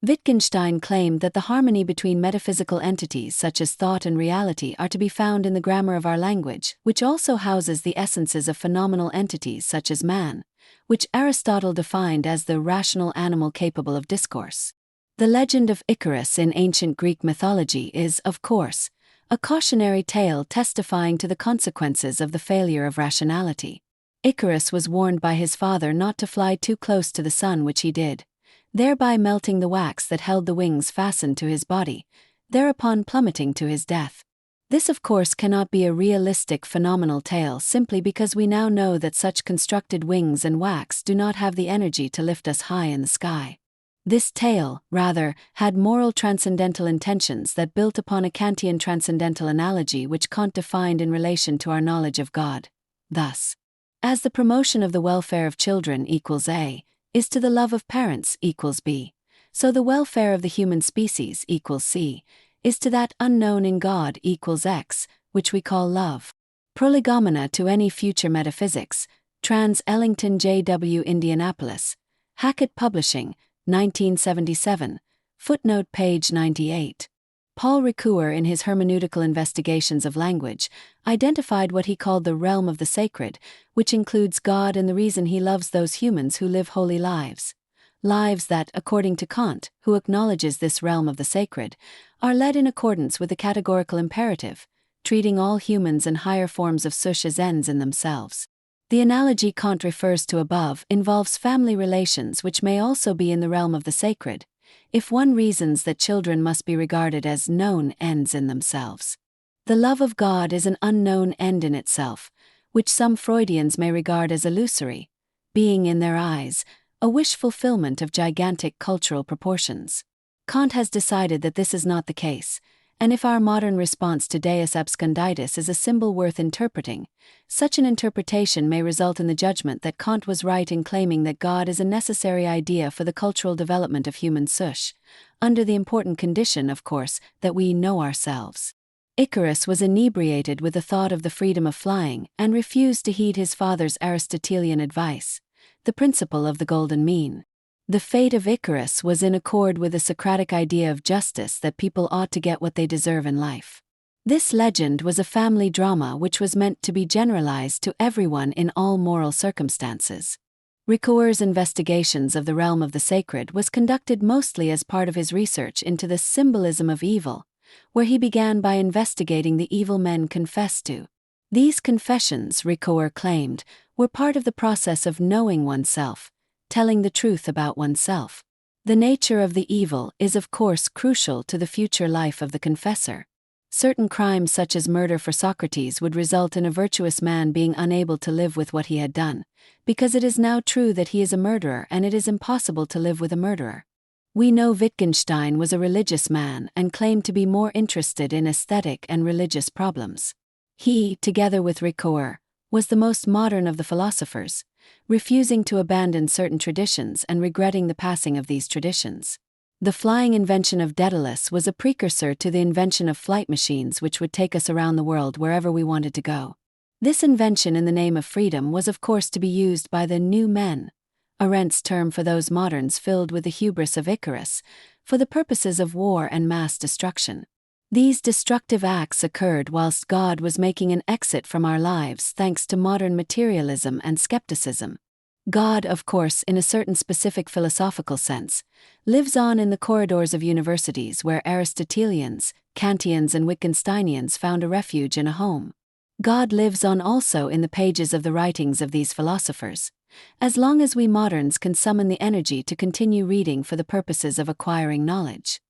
Wittgenstein claimed that the harmony between metaphysical entities such as thought and reality are to be found in the grammar of our language, which also houses the essences of phenomenal entities such as man, which Aristotle defined as the rational animal capable of discourse. The legend of Icarus in ancient Greek mythology is, of course, a cautionary tale testifying to the consequences of the failure of rationality. Icarus was warned by his father not to fly too close to the sun, which he did, thereby melting the wax that held the wings fastened to his body, thereupon plummeting to his death. This of course cannot be a realistic phenomenal tale simply because we now know that such constructed wings and wax do not have the energy to lift us high in the sky. This tale, rather, had moral transcendental intentions that built upon a Kantian transcendental analogy which Kant defined in relation to our knowledge of God. Thus, as the promotion of the welfare of children equals A, is to the love of parents equals B, so the welfare of the human species equals C, is to that unknown in God equals X, which we call love. Prolegomena to any future metaphysics, Trans Ellington J.W. Indianapolis, Hackett Publishing, 1977, footnote page 98. Paul Ricoeur in his hermeneutical investigations of language identified what he called the realm of the sacred, which includes God and the reason he loves those humans who live holy lives. Lives that, according to Kant, who acknowledges this realm of the sacred, are led in accordance with the categorical imperative, treating all humans and higher forms of such as ends in themselves. The analogy Kant refers to above involves family relations which may also be in the realm of the sacred, if one reasons that children must be regarded as known ends in themselves. The love of God is an unknown end in itself, which some Freudians may regard as illusory, being in their eyes a wish fulfillment of gigantic cultural proportions. Kant has decided that this is not the case, and if our modern response to Deus Absconditis is a symbol worth interpreting, such an interpretation may result in the judgment that Kant was right in claiming that God is a necessary idea for the cultural development of human sush, under the important condition, of course, that we know ourselves. Icarus was inebriated with the thought of the freedom of flying and refused to heed his father's Aristotelian advice, the principle of the golden mean. The fate of Icarus was in accord with the Socratic idea of justice that people ought to get what they deserve in life. This legend was a family drama which was meant to be generalized to everyone in all moral circumstances. Ricoeur's investigations of the realm of the sacred was conducted mostly as part of his research into the symbolism of evil, where he began by investigating the evil men confessed to. These confessions, Ricoeur claimed, were part of the process of knowing oneself, telling the truth about oneself. The nature of the evil is of course crucial to the future life of the confessor. Certain crimes such as murder for Socrates would result in a virtuous man being unable to live with what he had done, because it is now true that he is a murderer and it is impossible to live with a murderer. We know Wittgenstein was a religious man and claimed to be more interested in aesthetic and religious problems. He, together with Ricoeur, was the most modern of the philosophers, refusing to abandon certain traditions and regretting the passing of these traditions. The flying invention of Daedalus was a precursor to the invention of flight machines which would take us around the world wherever we wanted to go. This invention in the name of freedom was of course to be used by the new men, Arendt's term for those moderns filled with the hubris of Icarus, for the purposes of war and mass destruction. These destructive acts occurred whilst God was making an exit from our lives thanks to modern materialism and skepticism. God, of course, in a certain specific philosophical sense, lives on in the corridors of universities where Aristotelians, Kantians and Wittgensteinians found a refuge and a home. God lives on also in the pages of the writings of these philosophers, as long as we moderns can summon the energy to continue reading for the purposes of acquiring knowledge.